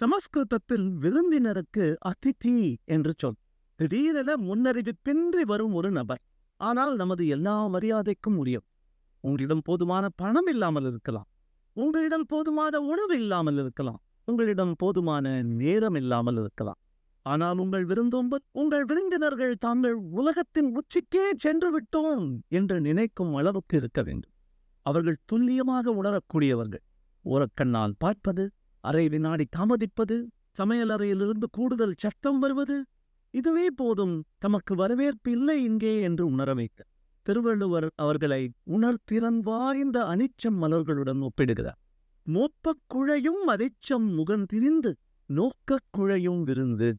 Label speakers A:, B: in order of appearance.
A: சமஸ்கிருதத்தில் விருந்தினருக்கு அதிதி என்று சொல். திடீரென முன்னறிவிப்பின்றி வரும் ஒரு நபர். ஆனால் நமது எல்லா மரியாதைக்கும் உரியவர். உங்களிடம் போதுமான பணம் இல்லாமல் இருக்கலாம். உங்களிடம் போதுமான உணவு இல்லாமல் இருக்கலாம். உங்களிடம் போதுமான நேரம் இல்லாமல் இருக்கலாம். ஆனால் உங்கள் விருந்தினர்கள் தாங்கள் உலகத்தின் உச்சிக்கே சென்று விட்டோம் என்று நினைக்கும் அளவுக்கு இருக்க வேண்டும். அவர்கள் துல்லியமாக உணரக்கூடியவர்கள். ஓரக்கண்ணால் பார்ப்பது, அரை வினாடி தாமதிப்பது, சமையலறையிலிருந்து கூடுதல் சத்தம் வருவது, இதுவே போதும் தமக்கு வரவேற்பு இல்லை இங்கே என்று உணர வைக்க. திருவள்ளுவர் அவர்களை உணர்திறன் வாய்ந்த அனிச்சம் மலர்களுடன் ஒப்பிடுகிறார். மோப்பக் குழையும் அதிச்சம் முகந்திரிந்து நோக்கக் குழையும் விருந்து